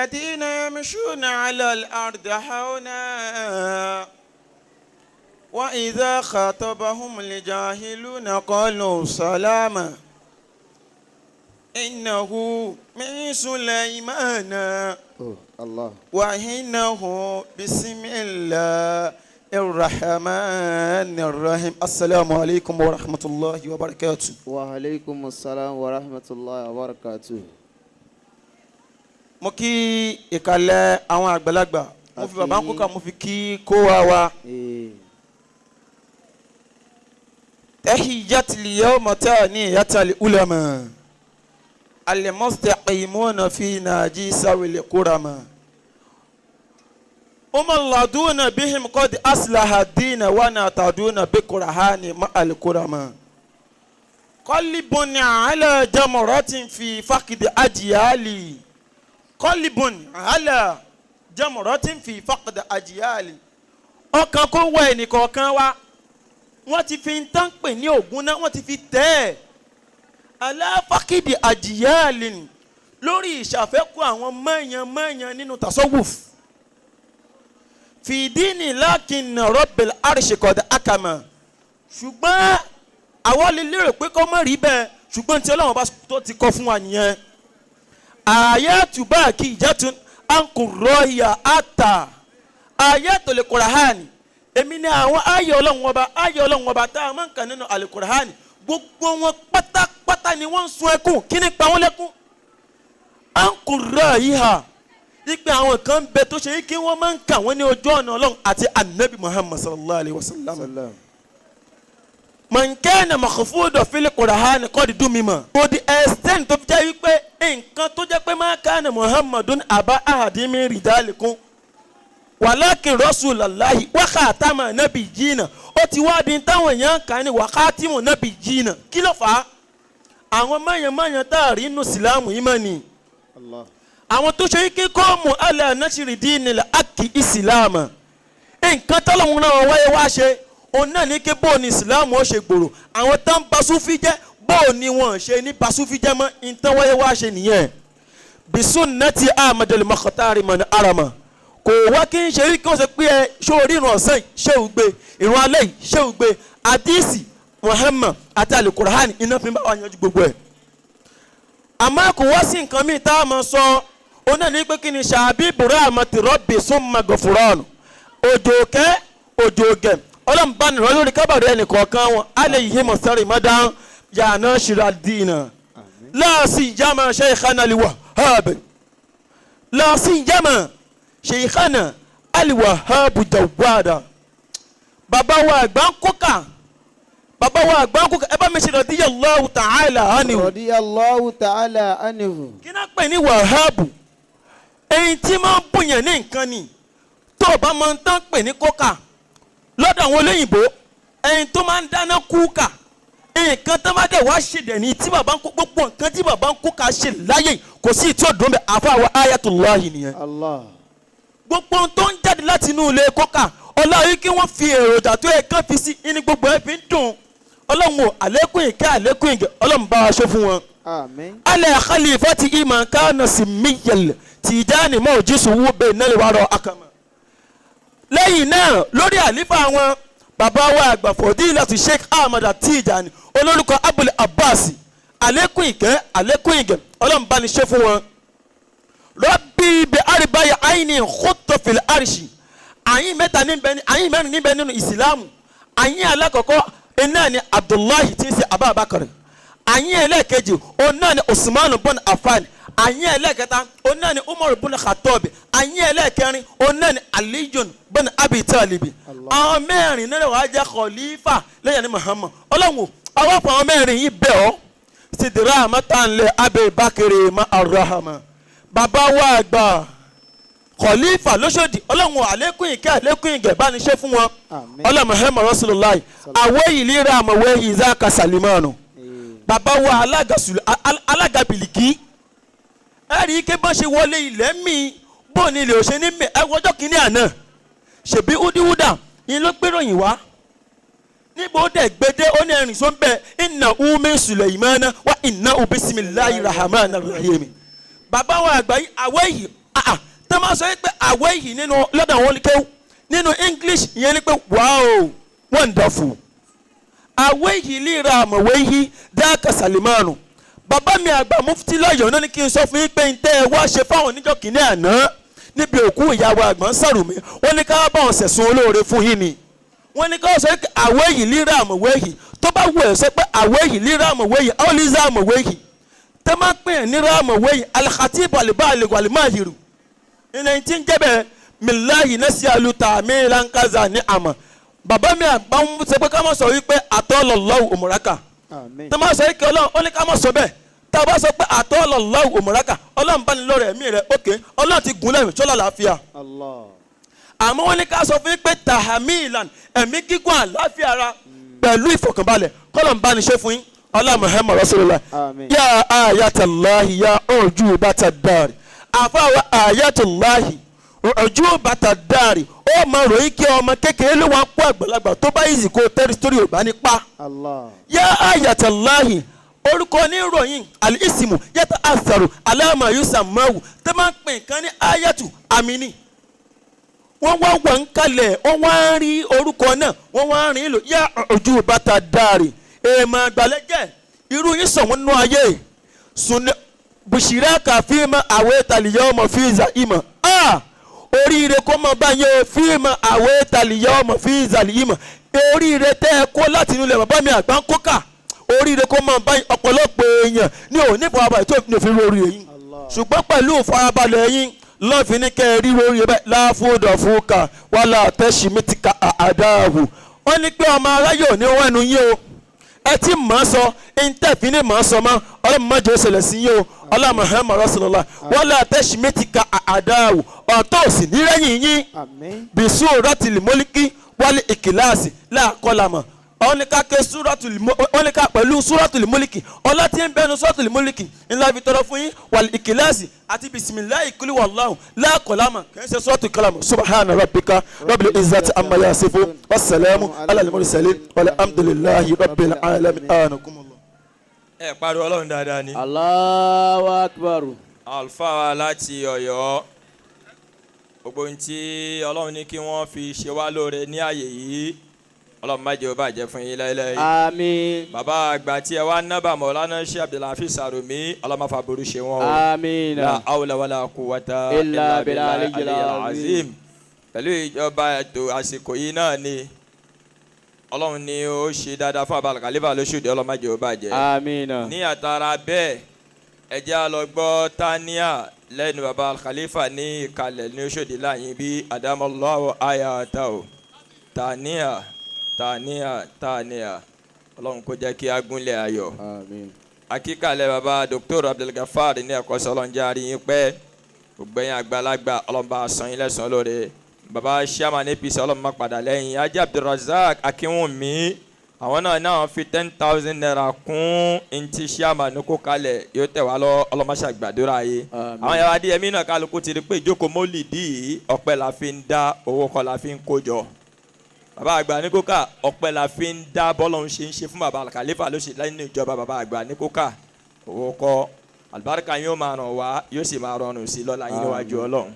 الذين يمشون على الأرض هونا وإذا خاطبهم الجاهلون قالوا سلاما إنه من سليمان الله وإنه بسم الله الرحمن الرحيم. السلام عليكم ورحمة الله وبركاته. وعليكم السلام ورحمة الله وبركاته. mo kí ìkàlẹ̀ àwọn àgbàlagbà mo fi bàbá kúkà mo fi kí kó wa. tahiyyatul yawma tahiyyatul ulama al-mustaqimuna fi naji sawil qurama umalladuna bihim qad aslaha ad-din wa nataduna bi qur'ani ma al-qurama qalbun ala jamratin fi faqdi ajyali qalbun ala jamratin fi faqdi ajyali. ọkàn kó wá ẹnìkọ̀ọ̀kan wa wọ́n ti fi ń tán pè ní ògùn náà wọ́n ti fi tẹ́ ẹ̀ ala faqdi ajyali lórí ìṣàfẹ́kù àwọn mọ̀nyàn nínú tasawuf. fi dini lakin rabbil arshi qad akama ṣùgbọ́n àwọn lè lérò pé kó má rí bẹ́ẹ̀ ṣùgbọ́n tí Ọlọ́run bá tó ti kọ́ fún wa nìyẹn. ayatu baki ijatun ankurọ́ọ̀yà ata ayatul Qur'ani èmi ní àwọn ayé Ọlọ́run ọba tá a máa ń kà nínú al-Qur'ani gbogbo wọn pátápátá ni wọ́n ń sun ẹkún kí ni pa wọ́n lẹ́kún. ankurọ́ọ̀yà ipe àwọn kan bẹ tó ṣe yí kí wọ́n máa ń kà wọ́n ní ojú ọ̀nà Ọlọ́run àti anabi Muhammad sallallahu alayhi wa sallam. man kana makhfuda fil Qur'ani qad dumima. to the extent tó fi jẹ́ wípé nǹkan tó jẹ́ pé ma kana Muhammadun aba ahadin min rijalikum walakin rasulallahi wa khatama nabiyyina. ó ti wá di táwọn èèyàn kà ní wa khatimu nabiyyina. kí ló fà á? àwọn mọ̀nyàn tá a rí inú sílámù yìí mọ̀ ni. àwọn tó ṣe kí kọ́ọ̀mù alẹ́ nashiri dinil aki ìsìlámù. nǹkan tọ́lọ́hún náà wáyé wá ṣe òun náà ní kí bóò ní ìsìlámù ó ṣe gbòòrò. àwọn tó ń basúfí jẹ́ bóò ní wọ́n ṣe ní basúfí jẹ́ mọ́ nǹkan wáyé wá ṣe nìyẹn. bisunnati ahmadul makhtari man arama. kò wá kí n ṣe rí kí wọ́n ṣe pé ẹ ṣóorí ìrun ọ̀sán ṣé ò gbé ìrun alẹ́ yìí ṣé ò gbé àdìsí Muhammad àti alukur'an iná fi ń bá wa yanjú gbogbo ẹ̀. àmọ́ kò wá sí nǹkan míì tá a máa sọ ona ní pé kí ni ṣàbí burahmati rabbi summa gọfurọ́ọ̀nù òjò gẹ̀ ọlọ́mùbánirọ́ lórí kábàárẹ̀ ẹnì kọ̀ọ̀kan wọn alẹ́ yìí mọ̀ sẹ́rì mọ́dá yàrá ṣìrà dìínà láàsì jama shaykhana al-Wahhab láàsì jama shaykhana al-Wahhab Jawada. bàbá wa àgbà ń kókà ẹ bá mi ṣe radiyallahu ta'ala anhu. radiyallahu ta'ala anhu. kí náà pè ní Wahhab èyí tí máa ń bùyàn ní nǹkan ni tó o bá máa ń tán pè ní kókà lọ́dọ̀ àwọn olóyìnbó ẹ̀yìn tó máa ń dáná kúkà nǹkan tó máa dẹ̀ wá ṣèdẹ̀ ní tí bàbá ń kó gbogbo nǹkan tí bàbá ń kókà ṣe láyé kò sí tí ó dùn bẹ́ẹ̀ àfàwọ̀ ayatullahi nìyẹn. gbogbo ohun tó ń jáde láti inú ilé kókà ọlọ́run kí wọ́n fi èròjà tó yẹ kán fi sí ní gbogbo ẹ̀ fi ń dùn ọlọ́run ò àlékún ìkẹ́ ọlọ́run bá wa ṣe fún wọn. ala khalifati iman kana simiyal Tijani mọ́ òjísù wú bẹ́ẹ̀ náà lè wá rọ akama. lẹ́yìn náà lórí àlífà wọn bàbá wa àgbà Fadilatu Sheikh Ahmad Tijani olórúkọ Abul Abbas àlékún ìgẹ̀ ọlọ́run bá ní ṣe fún wọn. Rabbi bi arbaya ayni khutta fil arshi. àyín mẹ́rin níbẹ̀ nínú ìsìlámù. àyín alákọ̀ọ́kọ́ iná ni Abdullahi tí ń ṣe Abubakar. àyín ẹlẹ́ẹ̀kejì òun náà ni Usman bin Affan. àyín ẹlẹ́ẹ̀kẹta òun náà ni Umar bin Khattab. àyín ẹlẹ́ẹ̀kẹrin òun náà ni Aliyun bin Abi Talib. àwọn mẹ́rin náà wàá jẹ́ khalifa lẹ́yìn ní Muhammad. ọlọ́run àwọn fún àwọn mẹ́rin yìí bẹ̀ ọ́ sidira matanle Abi Bakri ma arahama. bàbá wa àgbà khalifa lóṣòdì ọlọ́run àlékún ìgẹ̀ bá ní ṣe fún wọn. ọlọ́run Muhammad Rasulullah àwọ̀ ìlera àmọ̀wé ìzáka Salimanu. bàbá wa alága Bìlìkì ẹ̀rí ike bá ṣe wọlé ilẹ̀ mi bó ni ilé òṣè ní mi ẹwọ́jọ́ kìíní àná ṣèbí údíwúdà yín ló gbéròyìn wá níbo ó dẹ̀ gbédé ó ní ẹ̀rìn só ń bẹ inna min Sulaymana wa inna bismillahir rahmanir rahim. bàbá wa àgbà yìí àwọ̀ yìí tẹ́ máa sọ pé àwẹ̀ yìí nínú lọ́dọ̀ àwọn olùkẹ́wò nínú English ìyẹn ni pé wow wonderful àwẹ̀ yìí líra àmọ̀wé yìí dáàkà Salimanu bàbá mi àgbà mufti lọ́yọ̀ọ́ náà ni kí n sọ fún yín pé n tẹ́ ẹ wá ṣe fáwọn oníjọ́ kìíní àná níbi òkú ìyàwó àgbọ̀n Sàrùmí wọ́n ní ká bá wọn sẹ̀sùn olóore fún yín ni wọ́n ní ká sọ pé àwẹ̀ yìí líra àmọ̀wé yìí tó bá wù ẹ́ sọ pé àwẹ̀ yìí líra àmọ̀wé yìí ọ́lísà àmọ̀wé yìí tẹ́ máa pè é níra àmọ̀wé yìí alakatibu alibalimahiru ìnà tí ń jẹ́ bẹ́ẹ̀ milahi nasi aluta mi lankaza ní àmọ̀ bàbá mi àgbà ń sọ pé ká má sọ wípé àtọ́lọ́lọ́wù òmùrákà tó má sọ wípé ọlọ́run ó ní ká má sọ bẹ́ẹ̀ tá a bá sọ pé àtọ́lọ́lọ́wù òmùrákà ọlọ́run bá ní lọ́rẹ̀ ẹ̀mí rẹ̀ ókè ọlọ́run ti gùn lẹ́yìn tó lálàáfíà àmọ́ wọ́n ní ká sọ fún pé tahamilan ẹ̀mí gígùn àláfíà ara pẹ̀lú ìfọ̀kànbalẹ̀ kọ́lọ̀ ń bá ní ṣe fún yín ọlá Muhammad Rasulullah ya ayatallahi ya ojú bàtà dàrí àfàwọ̀ ayatallahi ojú bàtà dàrí ó máa ròyìn kí ọmọ kékeré ló wá kó àgbàlagbà tó bá ìzì kó tẹ́rìsítórì ò bá ní pa. yá ayatallahi orúkọ ní ròyìn alisimu yàtọ̀ àṣàrò aláàmà yusammahu tẹ́ máa ń pè nǹkan ní ayatu amini. wọ́n wá wà ń kalẹ̀ wọ́n wá ń rí orúkọ náà wọ́n wá ń rìn lò yá ojú bàtà dàrí èèmọ̀ àgbàlẹ́jẹ̀ irú yín sọ̀wọ́n nínú ayé sùn bùsìrẹ́ kàfíìmọ̀ àwẹ̀ tàlíyà ọmọ fíìzà ìmọ̀ oríire kó mọ báyìí o fíìmù àwẹ̀ tàlíyà ọmọ fíìzà ìmọ̀ oríire tẹ́ ẹ kó láti inú ilẹ̀ bàbá mi àgbà ń kókà oríire kó mọ báyìí ọ̀pọ̀lọpọ̀ èèyàn ní òní ìfọwọ́balẹ̀ tó ní òfin lórí yín ṣùgbọ́n pẹ̀lú ìfọwọ́balẹ̀ yín lọ́ọ̀fin ní kẹ́ ẹ rí oríire bẹ́ẹ̀ láfúdọ̀ fúkà wàhálà tẹ́símítìkà àdáhù wọ́n ní pé ọmọ aráyè ò ní wẹ́nu yín o ẹ ti mọ̀ ọ́ sọ ìntẹ̀fín ní mọ̀ ọ́ sọ mọ́ ọlọ́mọdé ó ṣẹlẹ̀ sí yín o ọlá Muhammad Rasulullah wala tashmitika àdáwò ọ̀tọ̀ òsì nírẹ́yìn yín bisu ratili mólíkì wálé ìkìláàsì láàkọlàmọ̀ wọ́n ní ká pẹ̀lú súrátùlì mólíkì ọlá tí ń bẹnu súrátùlì mólíkì ńlá fi tọrọ fún yín wàlí ìkìláàsì àti bisimilayi kuli wàlláhu láàkọlàmọ̀ kìí ṣe súrátù kàlámù subhana rabbika rabbil izzati amma yasifun wassalamu ala al-mursalin walhamdulillahi rabbil alamin anakumullah. ẹ pariwo Ọlọ́run dáadáa ni. Allahu akbar. alfa wa láti Ọ̀yọ́ gbogbo ohun tí Ọlọ́run ní kí wọ́n fi ṣe wá lóore ní àyè yìí Ọlọ́run má jẹ́ ó bàjẹ́ fún yín láéláé. àmín. bàbá àgbà tí ẹ wá nábà Maulana Sheikh Abdulhafiz Sarumi Ọlọ́run má fa burú ṣe wọn o. àmín. la hawla wala quwwata illa billahi al-aliyyil azim. pẹ̀lú ìjọba ètò àsìkò yìí náà ni Ọlọ́run ni ó ṣe dáadáa fún Abal Khalifa lóṣùdí Ọlọ́run má jẹ́ ó bàjẹ́. àmín. ní àtàrà bẹ́ẹ̀ ẹ jẹ́ á lọ gbọ́ tania lẹ́nu Abal Khalifa ní ìkàlẹ̀ ní Òṣòdì láyìn bí adamallahu ayatahu tania Ọlọ́run kó jẹ́ kí a gúnlẹ̀ ayọ̀. àmín. akíkàlẹ̀ baba Dr. Abdulgafar ní ẹ̀kọ́ sọlọ́n jẹ́ àrí yín pẹ́ ògbẹ́yìn àgbàlagbà Ọlọ́run bá san yín lẹ́san lóore baba Chairman APC Ọlọ́run má padà lẹ́yìn Ajé Abdulrazak Akínwùmí àwọn náà fi 10,000 naira kún ntí Chairman kó kalẹ̀ yóò tẹ̀ wá lọ Ọlọ́run má ṣàgbàdúrà yìí àwọn yàrá díẹ̀ mí náà kálukú ti rí pé ìjókòó mólìdí ọpẹ́ la fi ń dá owó kọ́ la fi ń kó jọ bàbá àgbà ní kókà ọpẹ́ la fi ń dá bọ́lọ́hún ṣe ń ṣe fún bàbá Khalifa ló ṣe lẹ́yìn ìjọba bàbá àgbà ní kókà owó kọ́ àlùbáríkà yóò máa ràn wá yóò sì máa rọrùn sí lọ́la yín níwájú Ọlọ́run.